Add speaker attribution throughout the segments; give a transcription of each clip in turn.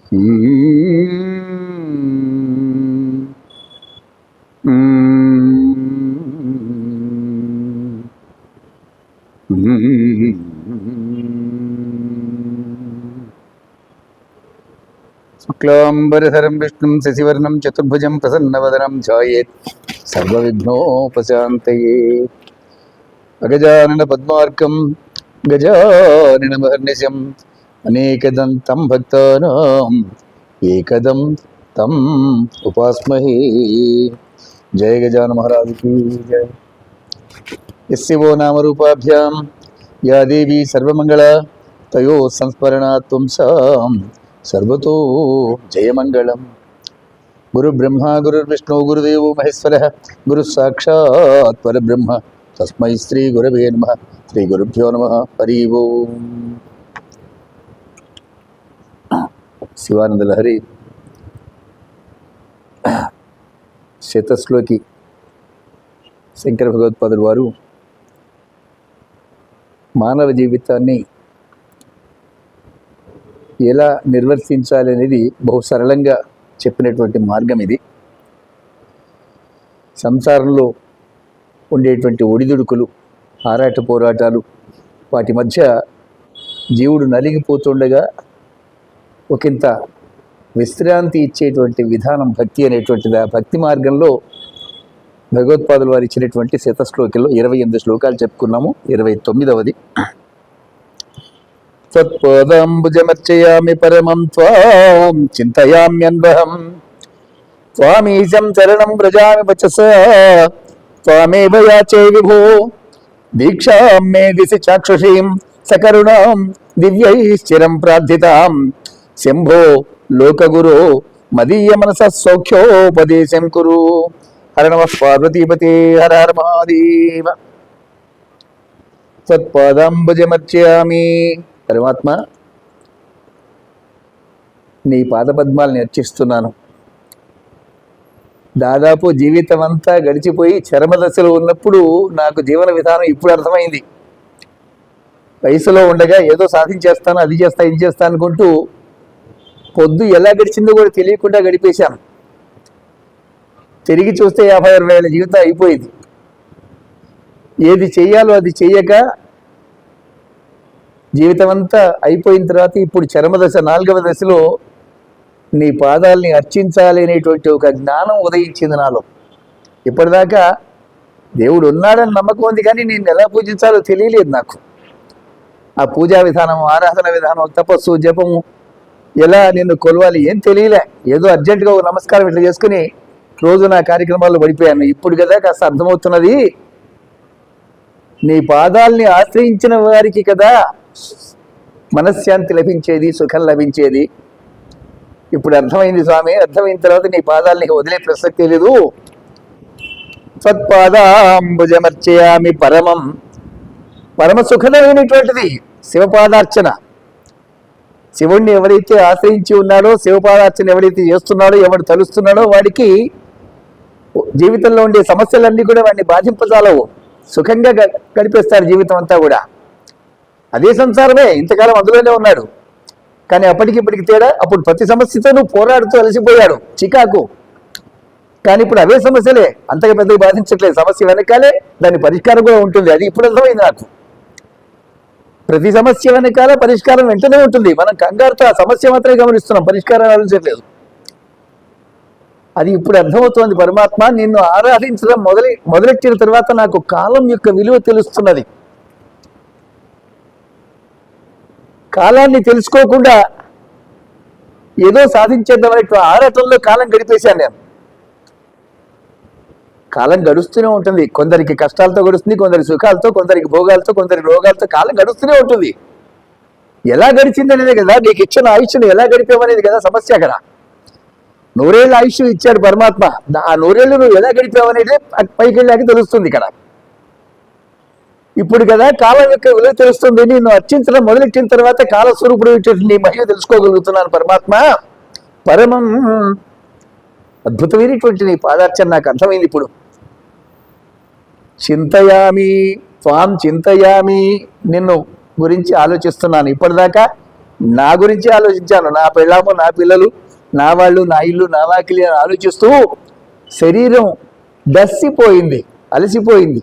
Speaker 1: శుక్లాంబరధరం విష్ణుం శశివర్ణం చతుర్భుజం ప్రసన్నవదనం ఛాయేత్ సర్వవిఘ్నోపశాంతయే. అగజానన పద్మార్కం గజానన మహర్నిశం అనేకదంతం భక్తానాం ఏకదం తం ఉపాస్మహే. జయ గజాన మహారాజుకి జయ. యస్యవో నామరూపాభ్యాం యా దేవీ సర్వమంగళ తయో సంస్మరణాత్ పుంసాం సర్వతో జయమంగళం. గురుబ్రహ్మ గురుర్విష్ణు గురుదేవో మహేశ్వరః గురు సాక్షాత్ పరబ్రహ్మ తస్మై శ్రీ గురవే నమః. శ్రీ గురుభ్యో నమః. హరి ఓం. శివానంద లహరి శతశ్లోకి శంకర భగవత్పాదులు వారు మానవ జీవితాన్ని ఎలా నిర్వర్తించాలి అనేది బహు సరళంగా చెప్పినటువంటి మార్గం ఇది. సంసారంలో ఉండేటువంటి ఒడిదుడుకులు, ఆరాట పోరాటాలు, వాటి మధ్య జీవుడు నలిగిపోతుండగా ఒకంత విశ్రాంతి ఇచ్చేటువంటి విధానం భక్తి అనేటువంటిది. ఆ భక్తి మార్గంలో భగవత్పాదులు వారు ఇచ్చినటువంటి శతశ్లోకిలో 28 శ్లోకాలు చెప్పుకున్నాము. 29వది త్వత్పాదాంబుజమర్చయామి పరమం త్వాం చింతయామ్యన్వహం త్వామీశం చరణం వ్రజామి వచసా త్వామేవ యాచే విభో దీక్షాం మే దిశి చాక్షుషీం సకరుణాం దివ్యైశ్చిరం ప్రార్థితాం శంభో లోకగురో మదీయ మనస సౌఖ్యోపదేశం కురు. హర నమః పార్వతీపతే. హర హర మహాదేవ. త్వత్పాదాంబుజమర్చయామి. పరమాత్మ, నీ పాదపద్మాలని అర్చిస్తున్నాను. దాదాపు జీవితం అంతా గడిచిపోయి చరమదశలో ఉన్నప్పుడు నాకు జీవన విధానం ఇప్పుడు అర్థమైంది. వయసులో ఉండగా ఏదో సాధించేస్తాను, అది చేస్తా, ఇది చేస్తా అనుకుంటూ పొద్దు ఎలా గడిచిందో కూడా తెలియకుండా గడిపేశాను. తిరిగి చూస్తే 56 ఏళ్ళ జీవితం అయిపోయింది. ఏది చెయ్యాలో అది చెయ్యక జీవితం అంతా అయిపోయిన తర్వాత ఇప్పుడు చరమదశ 4వ దశలో నీ పాదాలని అర్చించాలి అనేటువంటి ఒక జ్ఞానం ఉదయించింది నాలో. ఇప్పటిదాకా దేవుడు ఉన్నాడని నమ్మకం ఉంది, కానీ నేను ఎలా పూజించాలో తెలియలేదు నాకు. ఆ పూజా విధానం, ఆరాధన విధానం, తపస్సు, జపము, ఎలా నిన్ను కొలవాలి ఏం తెలియలే. ఏదో అర్జెంటుగా ఒక నమస్కారం ఇట్లా చేసుకుని రోజు నా కార్యక్రమాల్లో పడిపోయాను. ఇప్పుడు కదా కాస్త అర్థమవుతున్నది. నీ పాదాలని ఆశ్రయించిన వారికి కదా మనశ్శాంతి లభించేది, సుఖం లభించేది. ఇప్పుడు అర్థమైంది స్వామి. అర్థమైన తర్వాత నీ పాదాలని వదిలే ప్రసక్తి లేదు. త్వత్పాదాంబుజమర్చయామి పరమం. పరమ సుఖమైనటువంటిది శివపాదార్చన. శివుణ్ణి ఎవరైతే ఆశ్రయించి ఉన్నాడో, శివపాదార్చన ఎవరైతే చేస్తున్నాడో, ఎవడు తలుస్తున్నాడో వాడికి జీవితంలో ఉండే సమస్యలన్నీ కూడా వాడిని బాధింపజాలవు. సుఖంగా గడిపేస్తాడు జీవితం అంతా కూడా. అదే సంసారమే, ఇంతకాలం అందులోనే ఉన్నాడు. కానీ అప్పటికిప్పటికి తేడా. అప్పుడు ప్రతి సమస్యతో నువ్వు పోరాడుతూ అలసిపోయాడు, చికాకు. కానీ ఇప్పుడు అవే సమస్యలే, అంతగా పెద్దగా బాధించట్లేదు. సమస్య వెనకాలే దాని పరిష్కారం కూడా ఉంటుంది. అది ఇప్పుడు అర్థమైంది నాకు. ప్రతి సమస్య వెనకాల పరిష్కారం వెంటనే ఉంటుంది. మనం కంగారుతో ఆ సమస్య మాత్రమే గమనిస్తున్నాం, పరిష్కారం ఆలోచించట్లేదు. అది ఇప్పుడు అర్థమవుతోంది. పరమాత్మ, నిన్ను ఆరాధించడం మొదలెట్టిన తర్వాత నాకు కాలం యొక్క విలువ తెలుస్తున్నది. కాలాన్ని తెలుసుకోకుండా ఏదో సాధించేద్దామనే ఆరాటంలో కాలం గడిపేశాను నేను. కాలం గడుస్తూనే ఉంటుంది. కొందరికి కష్టాలతో గడుస్తుంది, కొందరి సుఖాలతో, కొందరికి భోగాలతో, కొందరికి రోగాలతో కాలం గడుస్తూనే ఉంటుంది. ఎలా గడిచిందనేది కదా, నీకు ఇచ్చిన ఆయుష్ను ఎలా గడిపామనేది కదా సమస్య. అక్కడ 100 ఏళ్ళ ఆయుష్ ఇచ్చాడు పరమాత్మ. ఆ 100 ఏళ్ళు నువ్వు ఎలా గడిపావనేది పైకి వెళ్ళాక తెలుస్తుంది ఇక్కడ. ఇప్పుడు కదా కాలం యొక్క విలువ తెలుస్తుంది. నిన్ను అర్చించడం మొదలెట్టిన తర్వాత కాలస్వరూపుడు నీ మహిళ తెలుసుకోగలుగుతున్నాను పరమాత్మ. పరమం అద్భుతమైనటువంటి నీ పాదార్చన నాకు అర్థమైంది ఇప్పుడు. చింతయామి త్వాం చింతయామి, నిన్ను గురించి ఆలోచిస్తున్నాను. ఇప్పటిదాకా నా గురించి ఆలోచించాను. నా పెళ్ళాము, నా పిల్లలు, నా వాళ్ళు, నా ఇల్లు, నా వాకిలి అని ఆలోచిస్తూ శరీరం దస్సిపోయింది, అలసిపోయింది,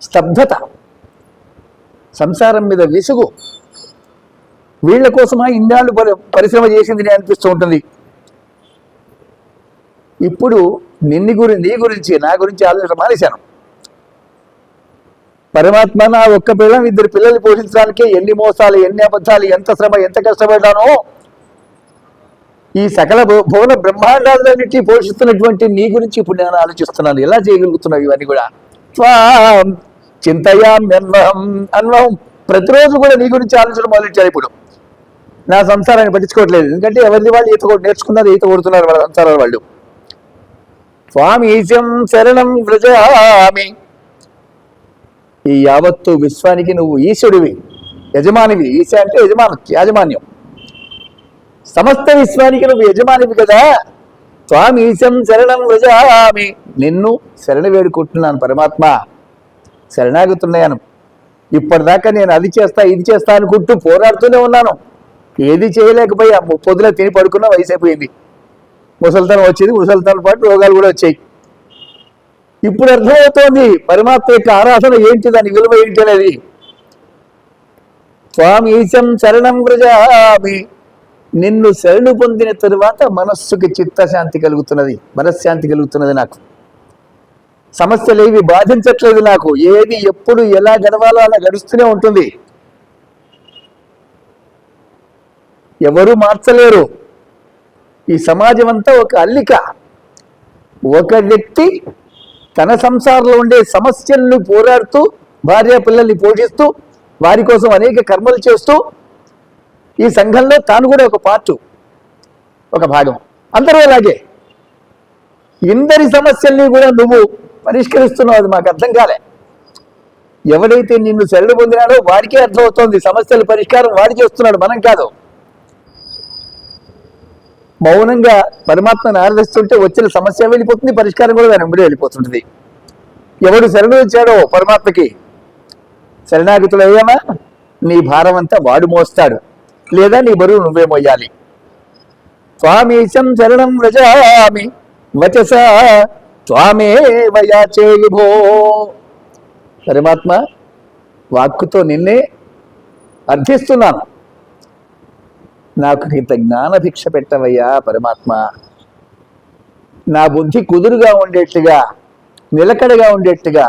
Speaker 1: స్తబ్దత, సంసారం మీద విసుగు. వీళ్ళ కోసమా ఇన్నాళ్ళు పరిశ్రమ చేసింది అనిపిస్తూ ఉంటుంది. ఇప్పుడు నీ గురించి నా గురించి ఆలోచన మానేశాను. పరమాత్మ నా ఒక్క పిల్లని 2 పిల్లల్ని పోషించడానికే ఎన్ని మోసాలు, ఎన్ని అబద్ధాలు, ఎంత శ్రమ, ఎంత కష్టపడ్డానో. ఈ సకల భువన బ్రహ్మాండాలన్నింటినీ పోషిస్తున్నటువంటి నీ గురించి ఇప్పుడు నేను ఆలోచిస్తున్నాను. ఎలా చేయగలుగుతున్నావు ఇవన్నీ కూడా? త్వాం చింతయామ్యన్వహం అన్వహం. ప్రతిరోజు కూడా నీ గురించి ఆలోచన మొదలెట్టారు. ఇప్పుడు నా సంసారాన్ని పట్టించుకోవట్లేదు. ఎందుకంటే ఎవరిది వాళ్ళు ఈత నేర్చుకున్నారు, ఈత కొడుతున్నారు వాళ్ళ సంసారాల వాళ్ళు. స్వామీశం శరణం వ్రజామి. ఈ యావత్తు విశ్వానికి నువ్వు ఈశ్వరుడివి, యజమానివి. ఈశ అంటే యాజమాన్యం. సమస్త విశ్వానికి నువ్వు యజమానివి కదా. స్వామీశం శరణం వ్రజామి. నిన్ను శరణ వేడుకుంటున్నాను పరమాత్మ, శరణాగుతున్నాను. ఇప్పటిదాకా నేను అది చేస్తా, ఇది చేస్తా అనుకుంటూ పోరాడుతూనే ఉన్నాను. ఏది చేయలేకపోయా. 30 తిని పడుకున్న వయసు అయిపోయింది. ముసలితనం వచ్చింది, ముసలితనం పాటు రోగాలు కూడా వచ్చాయి. ఇప్పుడు అర్థమవుతోంది పరమాత్మ యొక్క ఆరాధన ఏంటి, దాని విలువ ఏంటి అనేది. స్వామీశం శరణం వ్రజామి. నిన్ను శరణు పొందిన తరువాత మనస్సుకి చిత్తశాంతి కలుగుతున్నది, మనశ్శాంతి కలుగుతున్నది. నాకు సమస్యలు ఏవి బాధించట్లేదు. నాకు ఏది ఎప్పుడు ఎలా గడవాలో అలా గడుస్తూనే ఉంటుంది. ఎవరు మార్చలేరు. ఈ సమాజం అంతా ఒక అల్లిక. ఒక వ్యక్తి తన సంసారంలో ఉండే సమస్యలను పోరాడుతూ, భార్య పిల్లల్ని పోషిస్తూ, వారి కోసం అనేక కర్మలు చేస్తూ, ఈ సంఘంలో తాను కూడా ఒక పార్టు, ఒక భాగం. అందరూ అలాగే. ఇందరి సమస్యల్ని కూడా నువ్వు పరిష్కరిస్తున్నావు. అది మాకు అర్థం కాలే. ఎవడైతే నిన్ను శరణు పొందినాడో వాడికే అర్థమవుతోంది. సమస్యల పరిష్కారం వాడి చేస్తున్నాడు, మనం కాదు. మౌనంగా పరమాత్మను ఆరాధిస్తుంటే వచ్చిన సమస్య వెళ్ళిపోతుంది, పరిష్కారం కూడా దాని వెంబడి వెళ్ళిపోతుంటుంది. ఎవడు శరణు వచ్చాడో పరమాత్మకి శరణాగతులయ్యామా, నీ భారం అంతా వాడు మోస్తాడు, లేదా నీ బరువు నువ్వే మోయాలి. స్వామీశం శరణం వ్రజామి వచసా త్వామేవ యాచే విభో. పరమాత్మ, వాక్కుతో నిన్నే అర్థిస్తున్నాను. నాకు ఇంత జ్ఞానభిక్ష పెట్టవయ్యా పరమాత్మ. నా బుద్ధి కుదురుగా ఉండేట్టుగా, నిలకడగా ఉండేట్టుగా.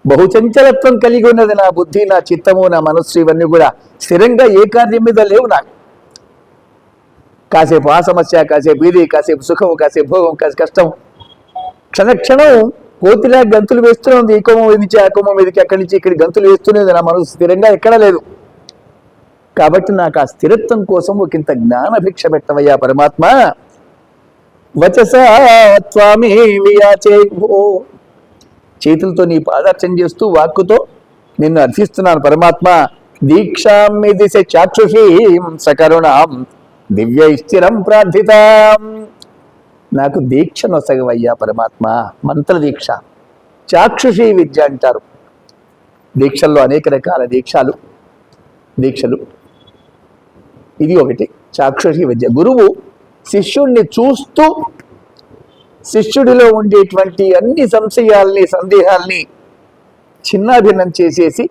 Speaker 1: బహుచంచలత్వం కలిగి ఉన్నది నా బుద్ధి, నా చిత్తము, నా మనస్సు. ఇవన్నీ కూడా స్థిరంగా ఏ కార్యం మీద లేవు నాకు. కాసేపు ఆ సమస్య, కాసేపు ఇది, కాసేపు సుఖం, కాసేపు భోగం, కాసేపు కష్టం. క్షణక్షణం కోతిలా గంతులు వేస్తూనే ఉంది. ఈ కొమ్మ మీదకి, ఆ కొమ్మ మీదకి, అక్కడి నుంచి ఇక్కడి గంతులు వేస్తూనే ఉంది. నా మనసు స్థిరంగా ఎక్కడా లేదు. కాబట్టి నాకు ఆ స్థిరత్వం కోసం ఒకంత జ్ఞానభిక్ష పెట్టవయ్యా పరమాత్మ. వచసా త్వామేవ యాచే విభో. చేతులతో నీ పాదార్చన చేస్తూ, వాక్కుతో నిన్ను అర్థిస్తున్నాను పరమాత్మ. దీక్షామి దిశ చాక్షుషీం సకరుణాం దివ్య స్థిరం ప్రార్థితాం. నాకు దీక్ష నొసగవయ్యా పరమాత్మ. మంత్ర దీక్ష, చాక్షుషీ విద్య అంటారు. దీక్షల్లో అనేక రకాల దీక్షలు. ఇది ఒకటి చాక్షుషీ విద్య. గురువు శిష్యుణ్ణి చూస్తూ శిష్యుడిలో ఉండేటువంటి అన్ని సంశయాల్ని, సందేహాల్ని చిన్నాభిన్నం చేసేసి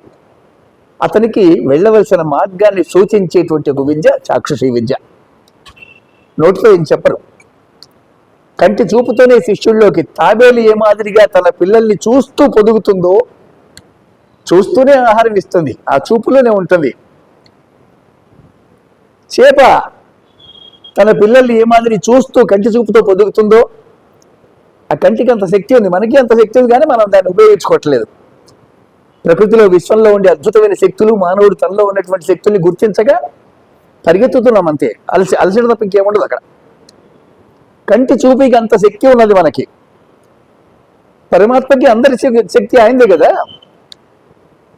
Speaker 1: అతనికి వెళ్ళవలసిన మార్గాన్ని సూచించేటువంటి ఒక విద్య చాక్షుషీ విద్య. నోటితో ఏం చెప్పరు. కంటి చూపుతోనే శిష్యుల్లోకి తాబేలు ఏ మాదిరిగా తన పిల్లల్ని చూస్తూ పొదుగుతుందో, చూస్తూనే ఆహారం ఇస్తుంది, ఆ చూపులోనే ఉంటుంది. చేప తన పిల్లల్ని ఏ మాదిరి చూస్తూ కంటి చూపుతో పొదుగుతుందో, ఆ కంటికి అంత శక్తి ఉంది. మనకి అంత శక్తి ఉంది, కానీ మనం దాన్ని ఉపయోగించుకోవట్లేదు. ప్రకృతిలో, విశ్వంలో ఉండే అద్భుతమైన శక్తులు, మానవుడు తనలో ఉన్నటువంటి శక్తుల్ని గుర్తించగా పరిగెత్తుతున్నాం అంతే. అలసట తప్ప ఇంకేముండదు అక్కడ. కంటి చూపికి అంత శక్తి ఉన్నది మనకి. పరమాత్మకి అందరి శక్తి ఆయనదే కదా.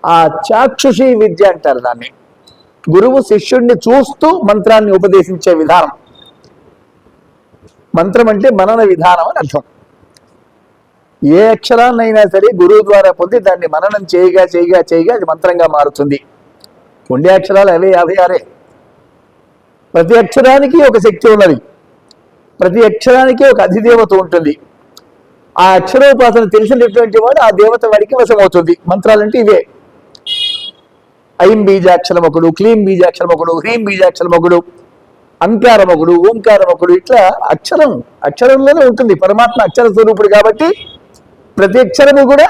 Speaker 1: ఆ చాక్షుషీ విద్య అంటారు దాన్ని. గురువు శిష్యుడిని చూస్తూ మంత్రాన్ని ఉపదేశించే విధానం. మంత్రం అంటే మనన విధానం అని అర్థం. ఏ అక్షరాన్నైనా సరే గురువు ద్వారా పొంది దాన్ని మననం చేయగా అది మంత్రంగా మారుతుంది. ఉండే అక్షరాలు అవే 56. ప్రతి అక్షరానికి ఒక శక్తి ఉన్నది, ప్రతి అక్షరానికి ఒక అధిదేవత ఉంటుంది. ఆ అక్షరోపాసన తెలిసినటువంటి వాడు ఆ దేవత వాడికి వశమవుతుంది. మంత్రాలంటే ఇవే. ఐం బీజాక్షరం ఒకడు, క్లీం బీజాక్షరం ఒకడు, హ్రీం బీజాక్షరం ఒకడు, అంకారం ఒకడు, ఓంకారం ఒకడు. ఇట్లా అక్షరంలోనే ఉంటుంది. పరమాత్మ అక్షర స్వరూపుడు కాబట్టి ప్రతి అక్షరము కూడా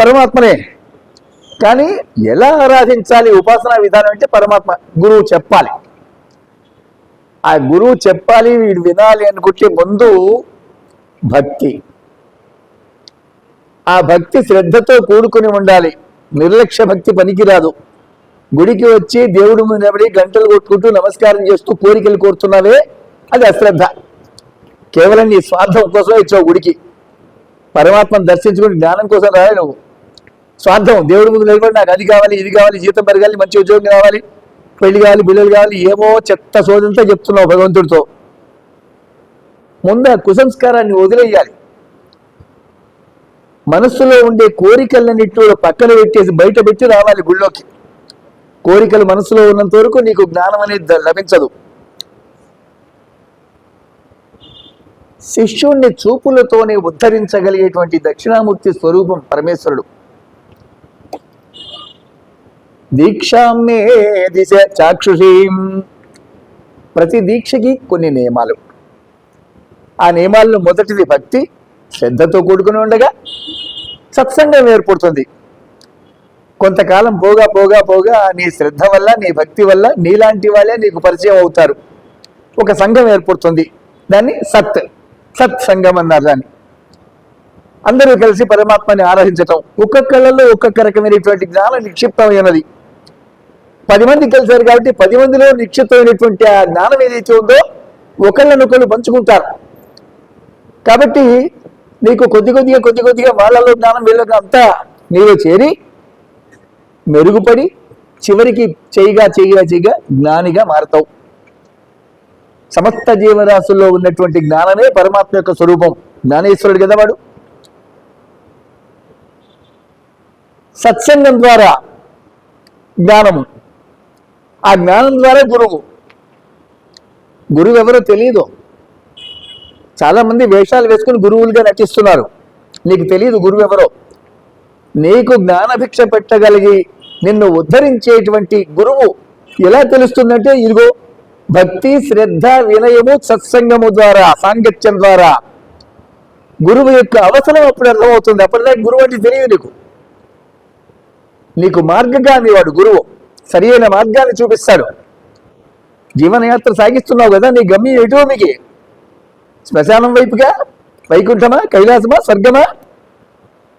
Speaker 1: పరమాత్మనే. కానీ ఎలా ఆరాధించాలి ఉపాసనా విధానం అంటే పరమాత్మ గురువు చెప్పాలి. ఆ గురువు చెప్పాలి, వీడు వినాలి అనుకుంటే ముందు భక్తి. ఆ భక్తి శ్రద్ధతో కూడుకుని ఉండాలి. నిర్లక్ష్య భక్తి పనికిరాదు. గుడికి వచ్చి దేవుడి ముందు నిలబడి గంటలు కొట్టుకుంటూ నమస్కారం చేస్తూ కోరికలు కోరుతున్నావే, అది అశ్రద్ధ. కేవలం నీ స్వార్థం కోసమే ఇచ్చావు గుడికి. పరమాత్మను దర్శించుకుని జ్ఞానం కోసం రావాలి నువ్వు. స్వార్థం, దేవుడి ముందు నిలబడి నాకు అది కావాలి, ఇది కావాలి, జీతం పెరగాలి, మంచి ఉద్యోగం కావాలి, పెళ్లి కావాలి, బిల్లులు కావాలి, ఏమో చెత్త సోదంతో చెప్తున్నావు భగవంతుడితో. ముందు ఆ కుసంస్కారాన్ని వదిలేయాలి. మనస్సులో ఉండే కోరికలన్నింటి పక్కన పెట్టేసి బయట పెట్టి రావాలి గుళ్ళోకి. కోరికలు మనసులో ఉన్నంత వరకు నీకు జ్ఞానం అనేది లభించదు. శిష్యుణ్ణి చూపులతోనే ఉద్ధరించగలిగేటువంటి దక్షిణామూర్తి స్వరూపం పరమేశ్వరుడు. దీక్షామ్నే దిశ చాక్షుషీం. ప్రతి దీక్షకి కొన్ని నియమాలు. ఆ నియమాల్లో మొదటిది భక్తి. శ్రద్ధతో కూడుకుని ఉండగా సత్సంగం ఏర్పడుతుంది. కొంతకాలం పోగా పోగా పోగా నీ శ్రద్ధ వల్ల, నీ భక్తి వల్ల నీలాంటి వాళ్ళే నీకు పరిచయం అవుతారు. ఒక సంఘం ఏర్పడుతుంది. దాన్ని సత్సంగం అన్నారు. దాన్ని అందరూ కలిసి పరమాత్మని ఆరాధించటం. ఒక్కొక్కళ్ళలో ఒక్కొక్క రకమైనటువంటి జ్ఞానం నిక్షిప్తమైనది. 10 మంది కలిశారు కాబట్టి 10 మందిలో నిక్షిప్తమైనటువంటి ఆ జ్ఞానం ఏదైతే ఉందో ఒకళ్ళనొకళ్ళు పంచుకుంటారు. కాబట్టి నీకు కొద్ది కొద్దిగా వాళ్ళలో జ్ఞానం వీళ్ళలో అంతా నీలో చేరి మెరుగుపడి చివరికి చేయగా జ్ఞానిగా మారుతావు. సమస్త జీవరాశుల్లో ఉన్నటువంటి జ్ఞానమే పరమాత్మ యొక్క స్వరూపం. జ్ఞానేశ్వరుడు కదా వాడు. సత్సంగం ద్వారా జ్ఞానము, ఆ జ్ఞానం ద్వారా గురువు ఎవరో తెలియదు. చాలా మంది వేషాలు వేసుకుని గురువులుగా నటిస్తున్నారు. నీకు తెలియదు గురువు ఎవరో. నీకు జ్ఞానభిక్ష పెట్టగలిగి నిన్ను ఉద్ధరించేటువంటి గురువు ఎలా తెలుస్తుందంటే ఇదిగో భక్తి, శ్రద్ధ, వినయము, సత్సంగము ద్వారా, సాంగత్యం ద్వారా గురువు యొక్క అవసరం అప్పుడు అర్థమవుతుంది. అప్పటిదాకా గురువు అంటే తెలియదు నీకు మార్గగామి వాడు గురువు. సరి అయిన మార్గాన్ని చూపిస్తాడు. జీవనయాత్ర సాగిస్తున్నావు కదా, నీ గమ్యం ఎటువో మీకు శ్మశానం వైపుగా, వైకుంఠమా, కైలాసమా, స్వర్గమా,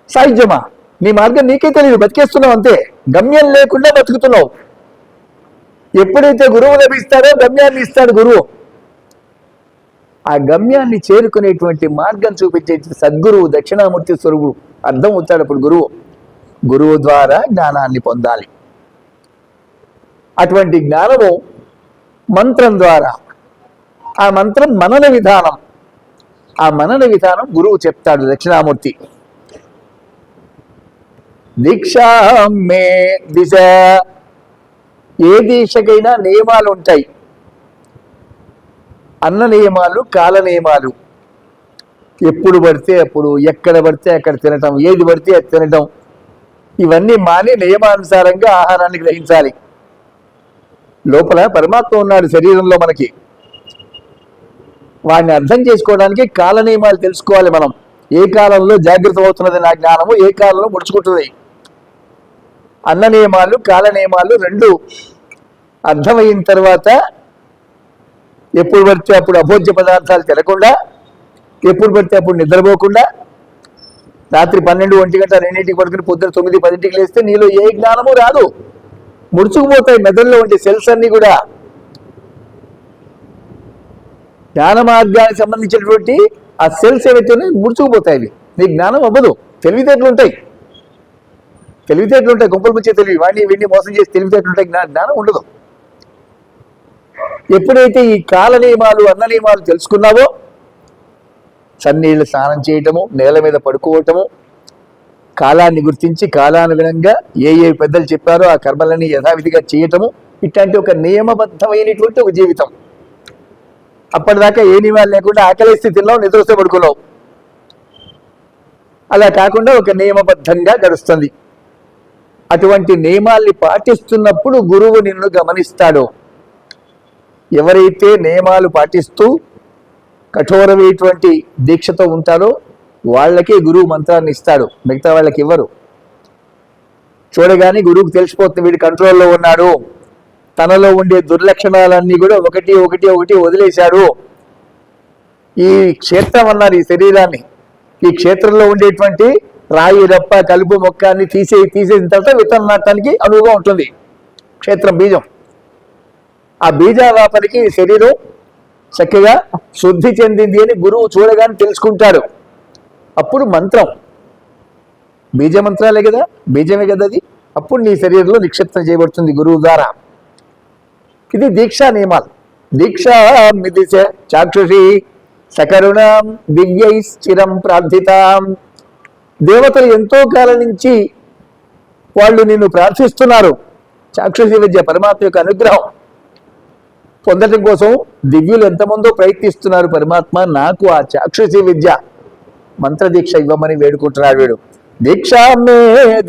Speaker 1: సాహిత్యమా, నీ మార్గం నీకే తెలియదు. బతికేస్తున్నావు అంతే. గమ్యం లేకుండా బతుకుతున్నావు. ఎప్పుడైతే గురువు లభిస్తాడో గమ్యాన్ని ఇస్తాడు గురువు. ఆ గమ్యాన్ని చేరుకునేటువంటి మార్గం చూపించే సద్గురువు దక్షిణామూర్తి స్వరూపుడు అర్థం అవుతాడు. అప్పుడు గురువు ద్వారా జ్ఞానాన్ని పొందాలి. అటువంటి జ్ఞానము మంత్రం ద్వారా. ఆ మంత్రం మనన విధానం. ఆ మనన విధానం గురువు చెప్తాడు దక్షిణామూర్తి. దీక్షామ్మే దిశ. ఏ దీక్షకైనా నియమాలు ఉంటాయి. అన్న నియమాలు, కాల నియమాలు. ఎప్పుడు పడితే అప్పుడు, ఎక్కడ పడితే అక్కడ తినటం, ఏది పడితే అది తినటం, ఇవన్నీ మాని నియమానుసారంగా ఆహారాన్ని గ్రహించాలి. లోపల పరమాత్మ ఉన్నాడు శరీరంలో మనకి. వాడిని అర్థం చేసుకోవడానికి కాల నియమాలు తెలుసుకోవాలి మనం. ఏ కాలంలో జాగ్రత్త అవుతున్నది నా జ్ఞానము, ఏ కాలంలో ముడుచుకుంటుంది. అన్న నియమాలు, కాల నియమాలు రెండు అర్థమైన తర్వాత ఎప్పుడు పడితే అప్పుడు అభోజ్య పదార్థాలు తినకుండా, ఎప్పుడు పడితే అప్పుడు నిద్రపోకుండా, రాత్రి 12, 1 గంట 2ంటికి పడుకుని పొద్దున 9, 10ంటికి లేస్తే నీలో ఏ జ్ఞానము రాదు. ముడుచుకుపోతాయి మెదడులో ఉండే సెల్స్ అన్ని కూడా. జ్ఞాన మార్గానికి సంబంధించినటువంటి ఆ సెల్స్ ఏవైతే ముడుచుకుపోతాయి. అవి నీ జ్ఞానం అవ్వదు. తెలివితేటలు ఉంటాయి, గొప్పలు ముంచే తెలివి. వాడిని వీడిని మోసం చేసి తెలివితేటలు ఉంటాయి, జ్ఞానం ఉండదు. ఎప్పుడైతే ఈ కాల నియమాలు, అన్న నియమాలు తెలుసుకున్నావో, చన్నీళ్ళు స్నానం చేయటము, నేల మీద పడుకోవటము, కాలాన్ని గుర్తించి కాలానుగుణంగా ఏ పెద్దలు చెప్పారో ఆ కర్మలని యథావిధిగా చేయటము, ఇట్లాంటి ఒక నియమబద్ధమైనటువంటి ఒక జీవితం. అప్పటిదాకా ఏ నియమాలు లేకుండా ఆకలిస్తే తిన్నావు, నిద్రస్తే పడుకున్నావు. అలా కాకుండా ఒక నియమబద్ధంగా గడుస్తుంది. అటువంటి నియమాల్ని పాటిస్తున్నప్పుడు గురువు నిన్ను గమనిస్తాడు. ఎవరైతే నియమాలు పాటిస్తూ కఠోరమైనటువంటి దీక్షతో ఉంటారో వాళ్ళకే గురువు మంత్రాన్ని ఇస్తాడు, మిగతా వాళ్ళకి ఇవ్వరు. చూడగానే గురువుకు తెలిసిపోతుంది వీడు కంట్రోల్లో ఉన్నాడు, తనలో ఉండే దుర్లక్షణాలన్నీ కూడా ఒకటి ఒకటి ఒకటి వదిలేశాడు. ఈ క్షేత్రం అన్నారు ఈ శరీరాన్ని, ఈ క్షేత్రంలో ఉండేటువంటి రాయి రప్ప కలుపు మొక్కాన్ని తీసేసిన తర్వాత విత్తనం నాటడానికి అనువుగా ఉంటుంది క్షేత్రం, బీజం. ఆ బీజావాపనికి శరీరం చక్కగా శుద్ధి చెందింది అని గురువు చూడగానే తెలుసుకుంటాడు. అప్పుడు మంత్రం, బీజ మంత్రాలే కదా, బీజమే కదా అది, అప్పుడు నీ శరీరంలో నిక్షిప్తం చేయబడుతుంది గురువు ద్వారా. ఇది దీక్షా నియమాలు. దీక్షా మిదిశ చాక్షుషి సకరుణాం దివ్యై స్థిరం ప్రార్థితాం. దేవతలు ఎంతో కాలం నుంచి వాళ్ళు నిన్ను ప్రార్థిస్తున్నారు. చాక్షుషి విద్య పరమాత్మ యొక్క అనుగ్రహం పొందడం కోసం దివ్యులు ఎంతమందో ప్రయత్నిస్తున్నారు. పరమాత్మ నాకు ఆ చాక్షుషి విద్య మంత్రదీక్ష ఇవ్వమని వేడుకుంటున్నాడు వీడు. దీక్షా మే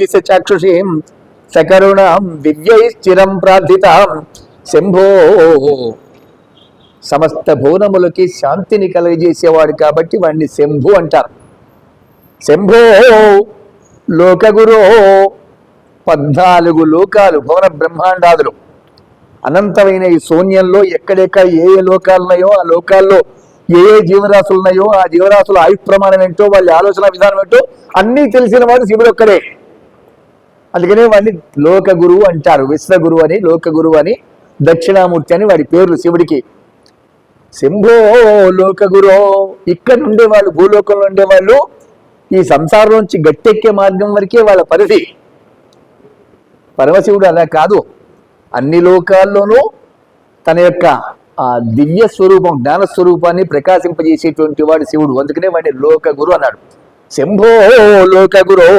Speaker 1: దిశ చాక్షుషీం సకరుణాం దివ్యై స్థిరం ప్రార్థితాం శంభో. సమస్త భువనములకి శాంతిని కలుగజేసేవాడు కాబట్టి వాడిని శంభు అంటారు. శంభో లోకగురో. 14 లోకాలు, భువన బ్రహ్మాండాదులు అనంతమైన ఈ శూన్యంలో ఎక్కడెక్కడ ఏ ఏ లోకాలు ఉన్నాయో ఆ లోకాల్లో ఏ ఏ జీవరాశులు ఉన్నాయో ఆ జీవరాశుల ఆయు ప్రమాణం ఏంటో, వాళ్ళ ఆలోచన విధానం ఏంటో అన్నీ తెలిసిన వాడు శివుడు ఒక్కడే. అందుకనే వాడిని లోక గురువు అంటారు. విశ్వగురువు అని, లోక గురువు అని, దక్షిణామూర్తి అని వాడి పేర్లు శివుడికి. శంభో లోక గురో. ఇక్కడ ఉండేవాళ్ళు, భూలోకంలో ఉండేవాళ్ళు ఈ సంసారం నుంచి గట్టెక్కే మార్గం వరకే వాళ్ళ పరిధి. పరమశివుడు అలా కాదు, అన్ని లోకాల్లోనూ తన యొక్క ఆ దివ్య స్వరూపం, జ్ఞాన స్వరూపాన్ని ప్రకాశింపజేసేటువంటి వాడు శివుడు. అందుకనే వాడిని లోక గురు అన్నాడు. శంభో లోక గురో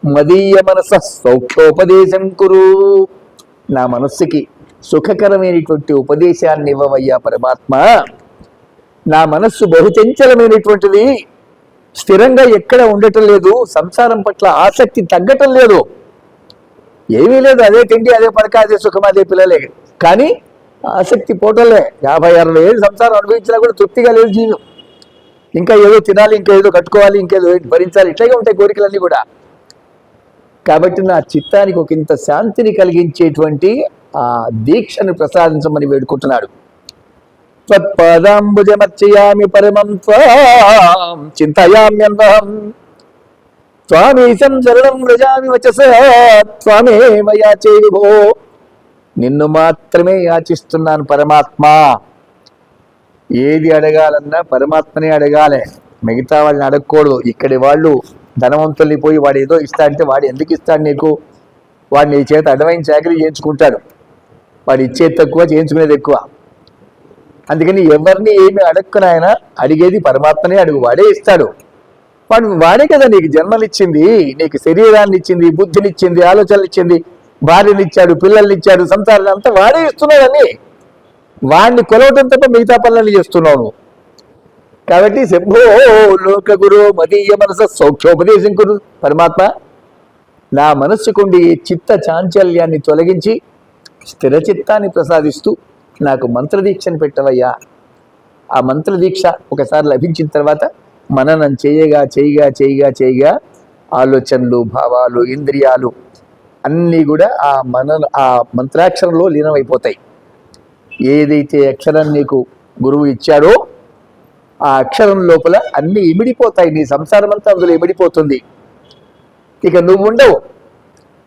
Speaker 1: మదీయ మనస సౌఖ్యోపదేశం కురు. నా మనస్సుకి సుఖకరమైనటువంటి ఉపదేశాన్ని ఇవ్వవయ్యా పరమాత్మ. నా మనస్సు బహుచంచలమైనటువంటిది, స్థిరంగా ఎక్కడ ఉండటం లేదు, సంసారం పట్ల ఆసక్తి తగ్గటం లేదు, ఏమీ లేదు, అదే తిండి అదే పడక అదే సుఖం అదే పిల్లలే. కానీ ఆసక్తి పోవటంలే. 50-60 ఏళ్ళు సంసారం అనుభవించినా కూడా తృప్తిగా లేదు జీవం. ఇంకా ఏదో తినాలి, ఇంకా ఏదో కట్టుకోవాలి, ఇంకేదో భరించాలి, ఇట్లాగే ఉంటాయి కోరికలన్నీ కూడా. కాబట్టి నా చిత్తానికి ఒక ఇంత శాంతిని కలిగించేటువంటి ఆ దీక్షను ప్రసాదించమని వేడుకుంటున్నాడు. త్వత్పాదాంబుజమర్చయామి పరమం త్వాం చింతయామ్యన్వహం త్వామీశం శరణం వ్రజామి వచసా త్వామేవ యాచే విభో. నిన్ను మాత్రమే యాచిస్తున్నాను పరమాత్మ. ఏది అడగాలన్నా పరమాత్మనే అడగాలి, మిగతా వాళ్ళని అడగకూడదు. ఇక్కడి వాళ్ళు ధనవంతుల్ని పోయి వాడు ఏదో ఇస్తా అంటే వాడు ఎందుకు ఇస్తాడు నీకు, వాడు నీ చేత అడవైన చాకరీ చేయించుకుంటాడు, వాడు ఇచ్చేది తక్కువ చేయించుకునేది ఎక్కువ. అందుకని ఎవరిని ఏమి అడక్కున ఆయన అడిగేది పరమాత్మనే అడుగు, వాడే ఇస్తాడు. వాడే కదా నీకు జన్మనిచ్చింది, నీకు శరీరాన్ని ఇచ్చింది, బుద్ధినిచ్చింది, ఆలోచనలు ఇచ్చింది, భార్యనిచ్చాడు, పిల్లల్ని ఇచ్చాడు, సంసారాన్ని అంతా వాడే ఇస్తున్నాడని. వాడిని కొలవటం తప్ప మిగతా పనులను చేస్తున్నావు. కాబట్టి శంభో లోక గురు మదీయ మనస సౌఖ్యోపదేశం కురు. పరమాత్మ నా మనస్సుకుండి చిత్త చాంచల్యాన్ని తొలగించి స్థిర చిత్తాన్ని ప్రసాదిస్తూ నాకు మంత్రదీక్షను పెట్టవయ్యా. ఆ మంత్రదీక్ష ఒకసారి లభించిన తర్వాత మననం చేయగా చేయగా చేయగా చేయగా ఆలోచనలు, భావాలు, ఇంద్రియాలు అన్నీ కూడా ఆ మంత్రాక్షరంలో లీనమైపోతాయి. ఏదైతే అక్షరం నీకు గురువు ఇచ్చాడో ఆ అక్షరం లోపల అన్ని ఇమిడిపోతాయి. నీ సంసారం అంతా అందులో ఇమిడిపోతుంది. ఇక నువ్వు ఉండవు,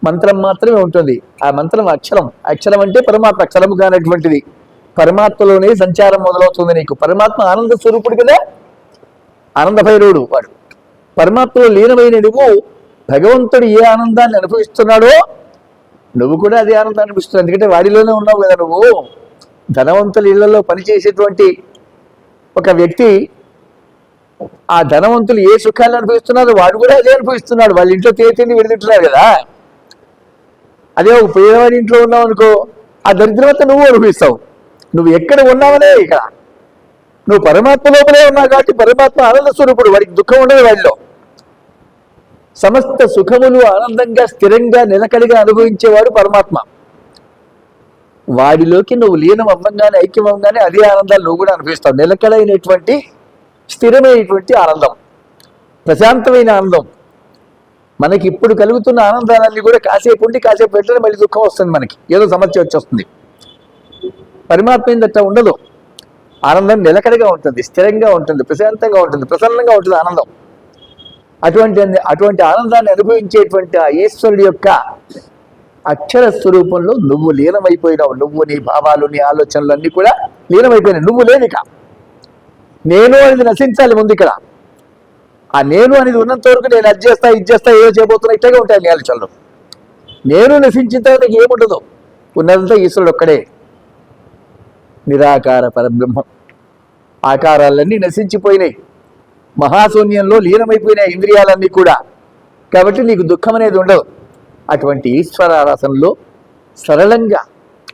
Speaker 1: మంత్రం మాత్రమే ఉంటుంది. ఆ మంత్రం అక్షరం. అక్షరం అంటే పరమాత్మ, అక్షరము కానటువంటిది. పరమాత్మలోనే సంచారం మొదలవుతుంది నీకు. పరమాత్మ ఆనంద స్వరూపుడు కదా, ఆనంద భైరవుడు వాడు. పరమాత్మలో లీనమైన నువ్వు భగవంతుడు ఏ ఆనందాన్ని అనుభవిస్తున్నాడో నువ్వు కూడా అదే ఆనందాన్ని అనుభవిస్తున్నావు. ఎందుకంటే వాడిలోనే ఉన్నావు కదా నువ్వు. ధనవంతుల ఇళ్లలో పనిచేసేటువంటి ఒక వ్యక్తి ఆ ధనవంతులు ఏ సుఖాన్ని అనుభవిస్తున్నారో వాడు కూడా అదే అనుభవిస్తున్నాడు. వాళ్ళ ఇంట్లో తిండి విడుతుంటున్నారు కదా. అదే ఒక పేదవాడి ఇంట్లో ఉన్నావు అనుకో, ఆ దరిద్రమంతా నువ్వు అనుభవిస్తావు. నువ్వు ఎక్కడ ఉన్నావనే ఇక్కడ నువ్వు పరమాత్మ లోపలే ఉన్నావు కాబట్టి పరమాత్మ ఆనంద స్వరూపుడు, వాడికి దుఃఖం ఉండదు. వాడిలో సమస్త సుఖములు ఆనందంగా స్థిరంగా నిలకడగా అనుభవించేవాడు పరమాత్మ. వాడిలోకి నువ్వు లీనం అవ్వంగానే, ఐక్యం అవ్వగానే అదే ఆనందాలు నువ్వు కూడా అనుభవిస్తావు. నిలకడైనటువంటి స్థిరమైనటువంటి ఆనందం, ప్రశాంతమైన ఆనందం. మనకి ఇప్పుడు కలుగుతున్న ఆనందాలన్నీ కూడా కాసేపు ఉండి కాసేపు వెంటనే మళ్ళీ దుఃఖం వస్తుంది, మనకి ఏదో సమస్య వచ్చేస్తుంది. పరమాత్మ ఏంటంటే ఉండదు. ఆనందం నిలకడగా ఉంటుంది, స్థిరంగా ఉంటుంది, ప్రశాంతంగా ఉంటుంది, ప్రసన్నంగా ఉంటుంది ఆనందం. అటువంటి ఆనందాన్ని అనుభవించేటువంటి ఆ ఈశ్వరుడి యొక్క అక్షర స్వరూపంలో నువ్వు లీనమైపోయినావు. నువ్వు, నీ భావాలు, నీ ఆలోచనలు అన్నీ కూడా లీనమైపోయినాయి. నువ్వు లేనిక నేను అనేది నశించాలి ముందు. ఇక్కడ ఆ నేను అనేది ఉన్నంత వరకు నేను అది చేస్తా, ఇది చేస్తా, ఏదో చేయబోతున్నా, ఇట్లాగే ఉంటాయి నీ ఆలోచనలు. నేను నశించిన తర్వాత ఏముండదు, ఉన్నదంతా ఈశ్వరుడు ఒక్కడే, నిరాకార పరబ్రహ్మం. ఆకారాలన్నీ నశించిపోయినాయి, మహాశూన్యంలో లీనమైపోయినాయి ఇంద్రియాలన్నీ కూడా. కాబట్టి నీకు దుఃఖం అనేది ఉండదు. అటువంటి ఈశ్వరారాసనలో సరళంగా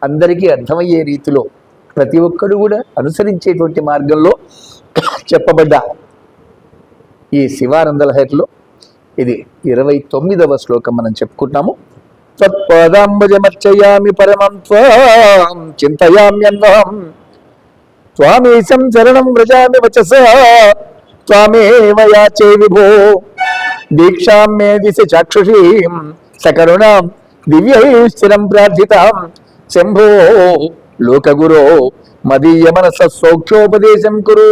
Speaker 1: అందరికీ అర్థమయ్యే రీతిలో ప్రతి ఒక్కరు కూడా అనుసరించేటువంటి మార్గంలో చెప్పబడ్డ ఈ శివానంద లహరిలో ఇది 29వ శ్లోకం మనం చెప్పుకుంటాము. తత్పదాంబుజమర్చయామి పరమం త్వాం చింతయామ్యన్వహం త్వామీశం శరణం వ్రజామి వచసా త్వామేవ యాచే విభో దీక్షాం మే దిశ చాక్షుషీం సకరుణాం దివ్యైశ్చిరం ప్రార్థితాం శంభో లోకగురో మదీయ మనస సౌఖ్యోపదేశం కురు.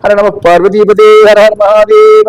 Speaker 1: హర నమః పార్వతీపతే, హర హర మహాదేవ.